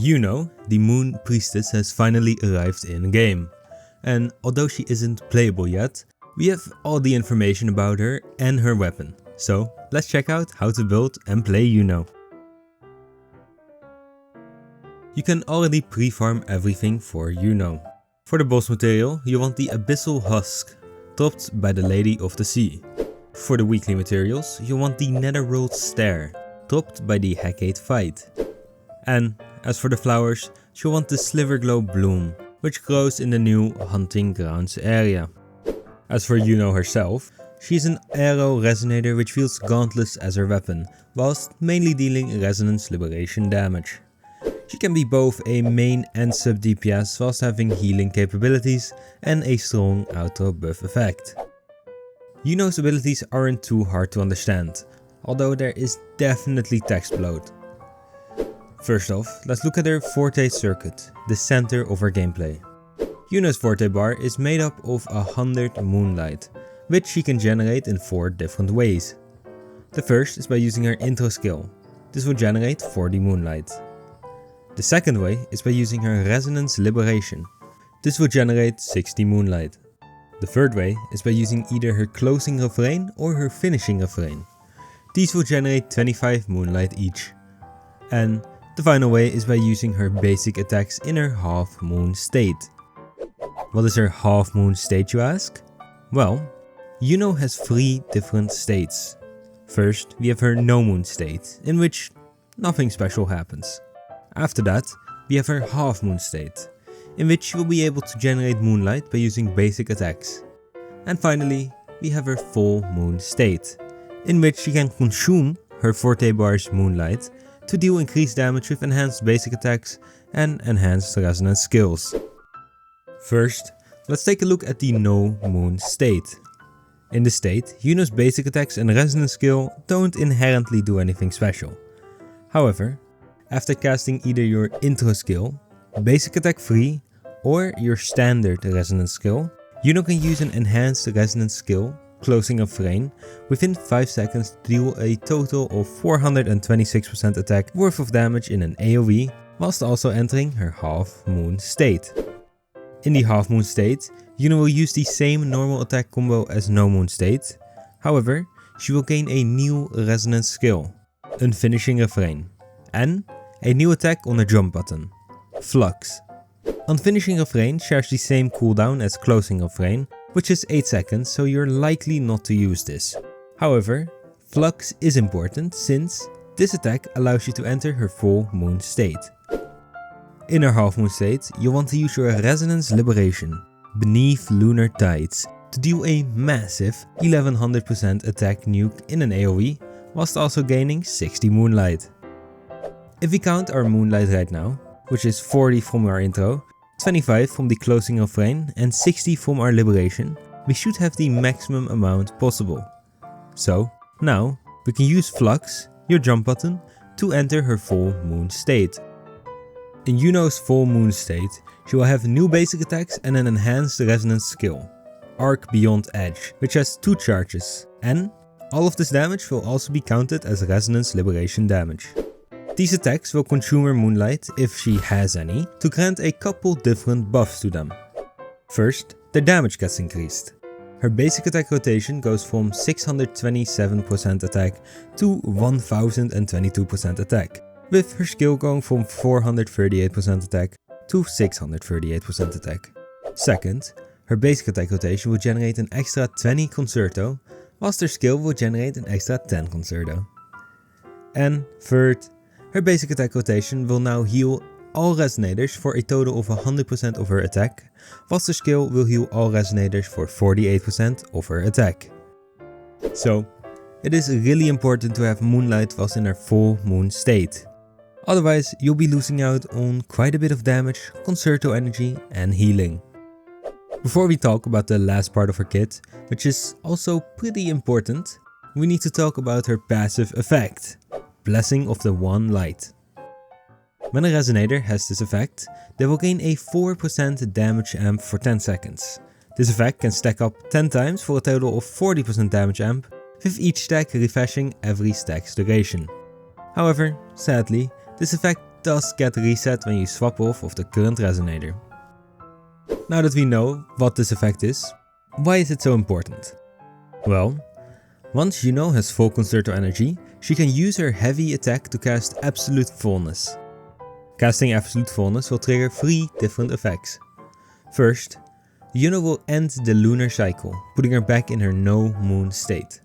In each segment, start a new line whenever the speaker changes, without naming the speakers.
Iuno, the Moon Priestess, has finally arrived in game. And although she isn't playable yet, we have all the information about her and her weapon. So let's check out how to build and play Iuno. You can already pre-farm everything for Iuno. For the boss material, you want the Abyssal Husk, dropped by the Lady of the Sea. For the weekly materials, you want the Netherworld Stare, dropped by the Hecate Fight. And as for the flowers, you want the Sliverglow Bloom, which grows in the new Hunting Grounds area. As for Iuno herself, she's an arrow resonator which wields gauntlets as her weapon, whilst mainly dealing resonance liberation damage. She can be both a main and sub DPS whilst having healing capabilities and a strong auto buff effect. Iuno's abilities aren't too hard to understand, although there is definitely text bloat. First off, let's look at her Forte circuit, the center of her gameplay. Iuno's Forte bar is made up of 100 moonlight, which she can generate in 4 different ways. The first is by using her intro skill. This will generate 40 moonlight. The second way is by using her resonance liberation. This will generate 60 moonlight. The third way is by using either her closing refrain or her finishing refrain. These will generate 25 moonlight each. And the final way is by using her basic attacks in her half moon state. What is her half moon state, you ask? Well, Iuno has 3 different states. First, we have her no moon state, in which nothing special happens. After that, we have her half moon state, in which she will be able to generate moonlight by using basic attacks. And finally, we have her full moon state, in which she can consume her Forte bar's moonlight to deal increased damage with enhanced basic attacks and enhanced resonance skills. First, let's take a look at the no moon state. In this state, Iuno's basic attacks and resonance skill don't inherently do anything special. However, after casting either your intro skill, basic attack 3, or your standard resonance skill, Iuno can use an enhanced resonance skill, closing a frame, within 5 seconds to deal a total of 426% attack worth of damage in an AoE, whilst also entering her half moon state. In the half moon state, Iuno will use the same normal attack combo as no moon state. However, she will gain a new resonance skill, unfinishing refrain, and a new attack on the jump button, Flux. Unfinishing refrain shares the same cooldown as closing refrain, which is 8 seconds, so you're likely not to use this. However, Flux is important since this attack allows you to enter her full moon state. In her half moon state, you want to use your Resonance Liberation, Beneath Lunar Tides, to deal a massive 1100% attack nuke in an AoE, whilst also gaining 60 moonlight. If we count our moonlight right now, which is 40 from our intro, 25 from the closing refrain and 60 from our liberation, we should have the maximum amount possible. So now we can use Flux, your jump button, to enter her full moon state. In Iuno's full moon state, she will have new basic attacks and an enhanced resonance skill, Arc Beyond Edge, which has 2 charges, and all of this damage will also be counted as resonance liberation damage. These attacks will consume her moonlight, if she has any, to grant a couple different buffs to them. First, their damage gets increased. Her basic attack rotation goes from 627% attack to 1022% attack, with her skill going from 438% attack to 638% attack. Second, her basic attack rotation will generate an extra 20 Concerto, whilst her skill will generate an extra 10 Concerto. And third, her basic attack rotation will now heal all resonators for a total of 100% of her attack, whilst her skill will heal all resonators for 48% of her attack. So, it is really important to have moonlight whilst in her full moon state. Otherwise, you'll be losing out on quite a bit of damage, Concerto energy and healing. Before we talk about the last part of her kit, which is also pretty important, we need to talk about her passive effect, Blessing of the One Light. When a resonator has this effect, they will gain a 4% damage amp for 10 seconds. This effect can stack up 10 times for a total of 40% damage amp, with each stack refreshing every stack's duration. However, sadly, this effect does get reset when you swap off of the current resonator. Now that we know what this effect is, why is it so important? Well, once Iuno has full concerto energy, she can use her heavy attack to cast Absolute Fullness. Casting Absolute Fullness will trigger 3 different effects. First, Iuno will end the lunar cycle, putting her back in her no moon state.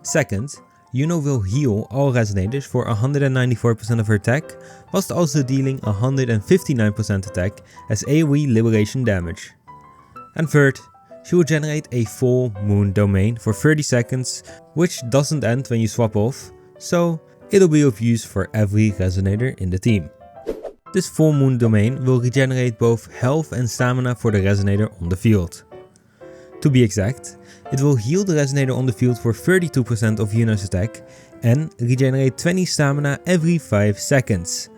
Second, Iuno will heal all resonators for 194% of her attack, whilst also dealing 159% attack as AoE liberation damage. And third, she will generate a full moon domain for 30 seconds, which doesn't end when you swap off, so it'll be of use for every resonator in the team. This full moon domain will regenerate both health and stamina for the resonator on the field. To be exact, it will heal the resonator on the field for 32% of Iuno's attack and regenerate 20 stamina every 5 seconds.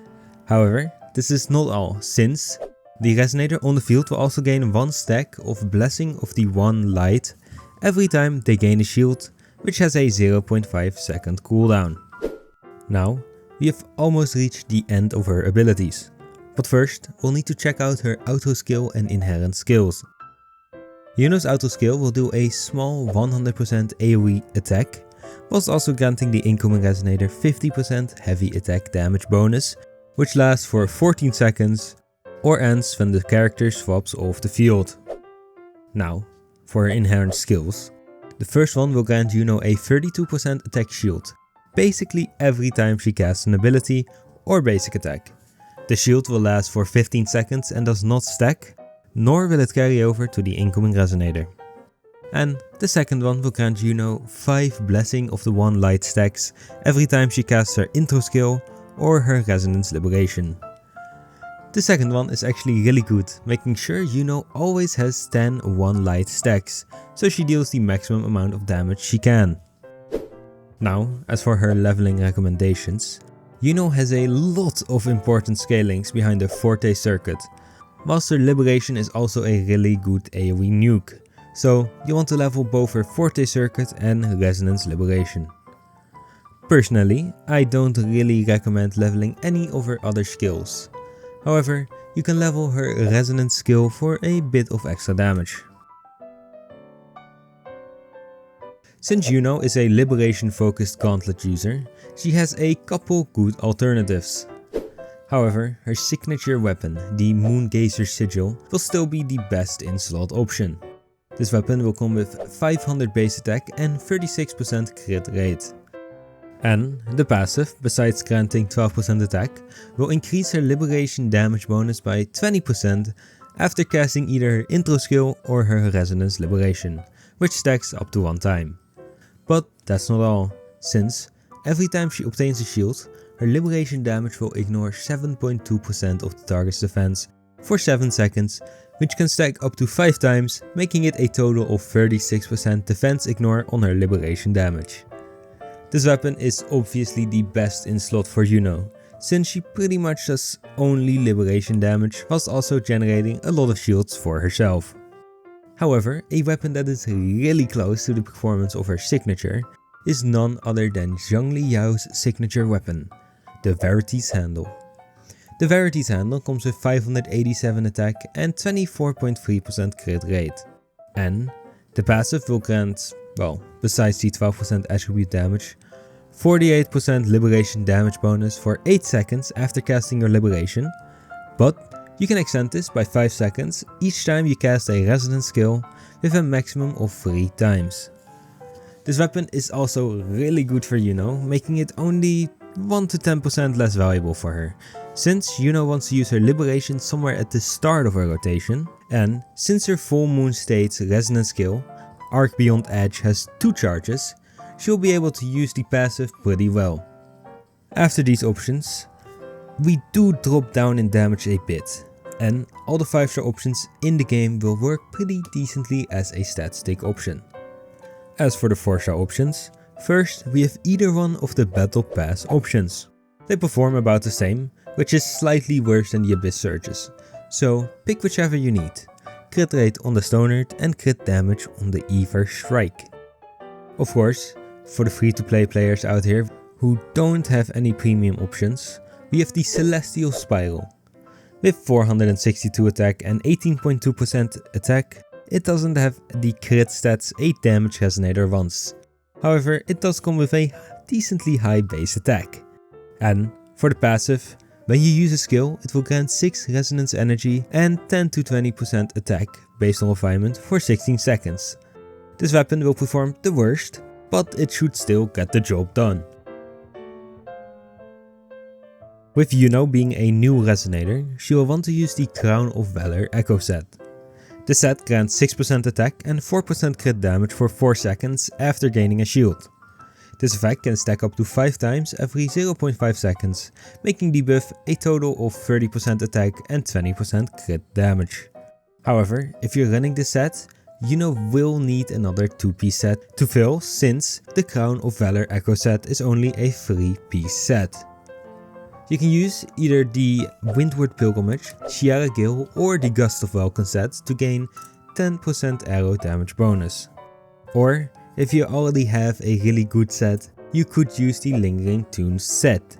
However, this is not all, since the resonator on the field will also gain 1 stack of Blessing of the One Light every time they gain a shield, which has a 0.5 second cooldown. Now, we have almost reached the end of her abilities, but first we'll need to check out her auto skill and inherent skills. Iuno's auto skill will do a small 100% AoE attack, whilst also granting the incoming resonator 50% heavy attack damage bonus, which lasts for 14 seconds or ends when the character swaps off the field. Now, for her inherent skills. The first one will grant Iuno a 32% attack shield, basically every time she casts an ability or basic attack. The shield will last for 15 seconds and does not stack, nor will it carry over to the incoming resonator. And the second one will grant Iuno 5 Blessing of the One Light stacks every time she casts her intro skill or her Resonance Liberation. The second one is actually really good, making sure Iuno always has 10 One Light stacks, so she deals the maximum amount of damage she can. Now, as for her leveling recommendations, Iuno has a lot of important scalings behind the Forte circuit, whilst her Liberation is also a really good AoE nuke, so you want to level both her Forte circuit and Resonance Liberation. Personally, I don't really recommend leveling any of her other skills. However, you can level her Resonance skill for a bit of extra damage. Since Iuno is a Liberation focused gauntlet user, she has a couple good alternatives. However, her signature weapon, the Moongazer Sigil, will still be the best in slot option. This weapon will come with 500 base attack and 36% crit rate. And the passive, besides granting 12% attack, will increase her Liberation damage bonus by 20% after casting either her intro skill or her Resonance Liberation, which stacks up to 1 time. But that's not all, since every time she obtains a shield, her Liberation damage will ignore 7.2% of the target's defense for 7 seconds, which can stack up to 5 times, making it a total of 36% defense ignore on her Liberation damage. This weapon is obviously the best in slot for Iuno, since she pretty much does only Liberation damage whilst also generating a lot of shields for herself. However, a weapon that is really close to the performance of her signature is none other than Zhongli Yao's signature weapon, the Verity's Handle. The Verity's Handle comes with 587 attack and 24.3% crit rate. And the passive will grant, well, besides the 12% attribute damage, 48% Liberation damage bonus for 8 seconds after casting your Liberation, but you can extend this by 5 seconds each time you cast a Resonance skill with a maximum of 3 times. This weapon is also really good for Iuno, making it only 1 to 10% less valuable for her, since Iuno wants to use her Liberation somewhere at the start of her rotation, and since her full moon state's Resonance skill, Arc Beyond Edge, has 2 charges, she'll be able to use the passive pretty well. After these options, we do drop down in damage a bit, and all the 5-star options in the game will work pretty decently as a stat stick option. As for the 4-star options, first we have either one of the Battle Pass options. They perform about the same, which is slightly worse than the Abyss Surges, so pick whichever you need. Crit rate on the Stonard and crit damage on the Ever Strike. Of course, for the free to play players out here who don't have any premium options, we have the Celestial Spiral. With 462 attack and 18.2% attack, it doesn't have the crit stats a damage resonator wants. However, it does come with a decently high base attack. And for the passive, when you use a skill, it will grant 6 resonance energy and 10 to 20% attack based on refinement for 16 seconds. This weapon will perform the worst, but it should still get the job done. With Iuno being a new resonator, she will want to use the Crown of Valor Echo set. The set grants 6% attack and 4% crit damage for 4 seconds after gaining a shield. This effect can stack up to 5 times every 0.5 seconds, making the buff a total of 30% attack and 20% crit damage. However, if you're running this set, Iuno will need another 2-piece set to fill, since the Crown of Valor Echo set is only a 3-piece set. You can use either the Windward Pilgrimage, Sierra Gale or the Gust of Welcome set to gain 10% arrow damage bonus. Or, if you already have a really good set, you could use the Lingering Tunes set.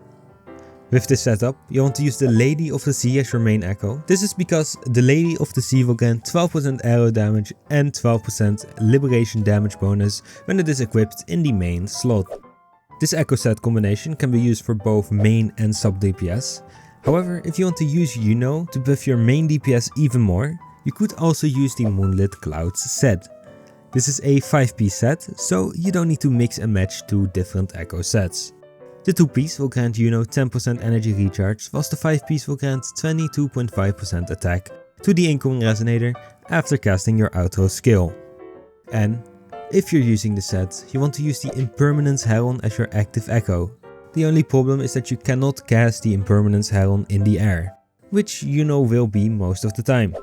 With this setup, you want to use the Lady of the Sea as your main echo. This is because the Lady of the Sea will gain 12% arrow damage and 12% liberation damage bonus when it is equipped in the main slot. This echo set combination can be used for both main and sub DPS. However, if you want to use Iuno to buff your main DPS even more, you could also use the Moonlit Clouds set. This is a 5-piece set, so you don't need to mix and match 2 different echo sets. The 2-piece will grant Iuno 10% energy recharge, whilst the 5-piece will grant 22.5% attack to the incoming resonator after casting your outro skill. And if you're using the set, you want to use the Impermanence Heron as your active echo. The only problem is that you cannot cast the Impermanence Heron in the air, which Iuno will be most of the time.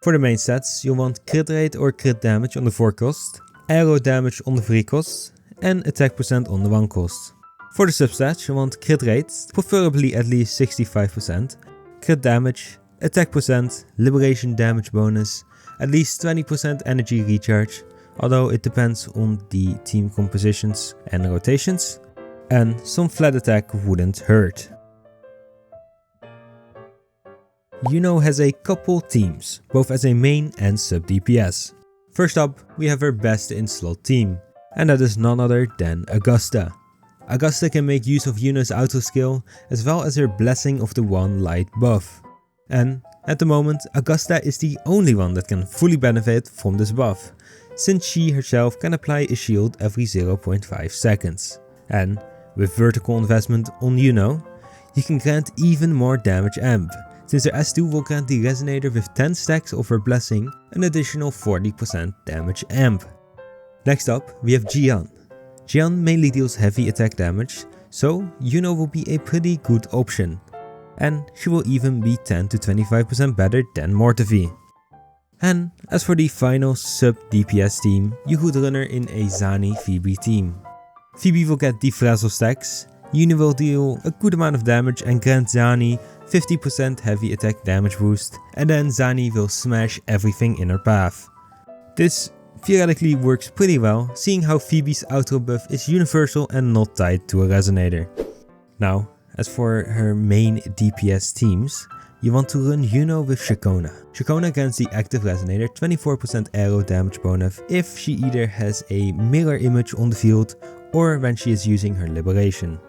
For the main stats, you want crit rate or crit damage on the 4 cost, arrow damage on the 3 cost, and attack percent on the 1 cost. For the substats, you want crit rate, preferably at least 65%, crit damage, attack percent, liberation damage bonus, at least 20% energy recharge, although it depends on the team compositions and rotations, and some flat attack wouldn't hurt. Iuno has a couple teams, both as a main and sub DPS. First up, we have her best in slot team, and that is none other than Augusta. Augusta can make use of Iuno's auto skill as well as her Blessing of the One Light buff. And at the moment, Augusta is the only one that can fully benefit from this buff, since she herself can apply a shield every 0.5 seconds. And with vertical investment on Iuno, you can grant even more damage amp, since her S2 will grant the resonator with 10 stacks of her blessing an additional 40% damage amp. Next up, we have Jian. Jian mainly deals heavy attack damage, so Iuno will be a pretty good option. And she will even be 10 to 25% better than Mortevi. And as for the final sub DPS team, you could run her in a Zani Phoebe team. Phoebe will get the Frazzle stacks, Iuno will deal a good amount of damage and grant Zani 50% heavy attack damage boost, and then Zani will smash everything in her path. This theoretically works pretty well, seeing how Phoebe's outro buff is universal and not tied to a resonator. Now, as for her main DPS teams, you want to run Iuno with Shakona. Shakona grants the active resonator 24% arrow damage bonus if she either has a mirror image on the field or when she is using her liberation.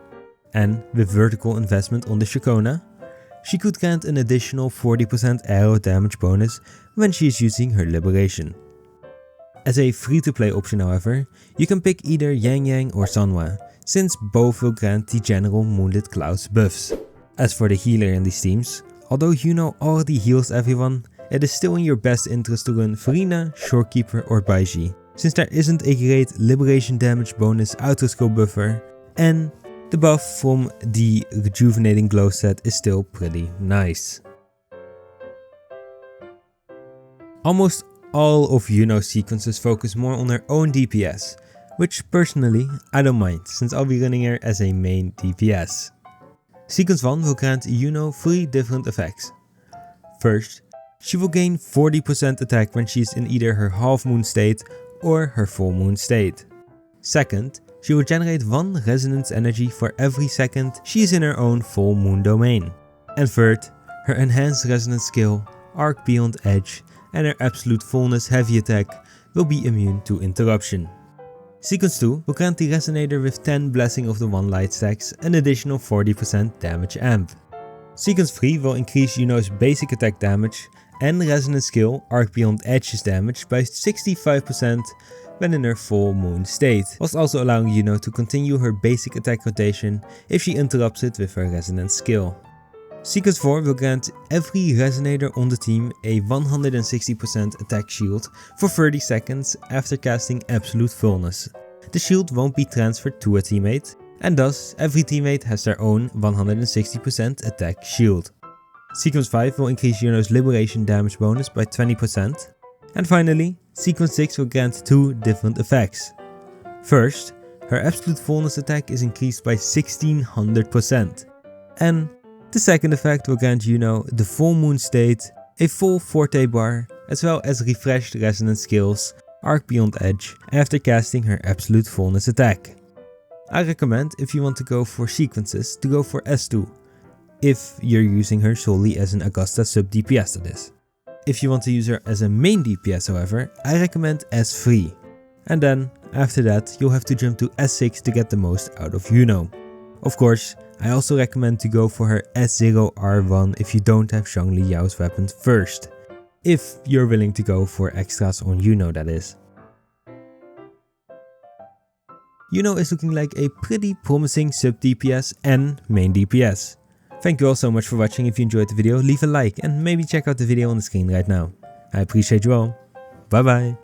And with vertical investment on the Shakona, she could grant an additional 40% arrow damage bonus when she is using her liberation. As a free-to-play option however, you can pick either Yang Yang or Sanhua, since both will grant the general Moonlit Clouds buffs. As for the healer in these teams, although Iuno already heals everyone, it is still in your best interest to run Farina, Shorekeeper or Baiji, since there isn't a great liberation damage bonus auto skill buffer, and the buff from the Rejuvenating Glow set is still pretty nice. Almost all of Iuno's sequences focus more on her own DPS, which personally I don't mind, since I'll be running her as a main DPS. Sequence 1 will grant Iuno 3 different effects. First, she will gain 40% attack when she is in either her half moon state or her full moon state. Second, She will generate 1 resonance energy for every second she is in her own full moon domain. And third, her enhanced resonance skill, Arc Beyond Edge, and her absolute fullness heavy attack will be immune to interruption. Sequence 2 will grant the Resonator with 10 Blessing of the One Light stacks an additional 40% damage amp. Sequence 3 will increase Iuno's basic attack damage and resonance skill Arc Beyond Edge's damage by 65% when in her full moon state, whilst also allowing Iuno to continue her basic attack rotation if she interrupts it with her resonance skill. Sequence 4 will grant every Resonator on the team a 160% attack shield for 30 seconds after casting Absolute Fullness. The shield won't be transferred to a teammate, and thus every teammate has their own 160% attack shield. Sequence 5 will increase Iuno's liberation damage bonus by 20%. And finally, Sequence 6 will grant 2 different effects. First, her Absolute Fullness attack is increased by 1600%. And the second effect will grant Iuno the full moon state, a full forte bar, as well as refreshed resonance skills, Arc Beyond Edge, after casting her Absolute Fullness attack. I recommend, if you want to go for sequences, to go for S2, if you're using her solely as an Augusta sub DPS that is. If you want to use her as a main DPS however, I recommend S3. And then, after that, you'll have to jump to S6 to get the most out of Iuno. Of course, I also recommend to go for her S0 R1 if you don't have Zhongli Yao's weapon first. If you're willing to go for extras on Iuno, that is. Iuno is looking like a pretty promising sub DPS and main DPS. Thank you all so much for watching. If you enjoyed the video, leave a like and maybe check out the video on the screen right now. I appreciate you all. Bye bye.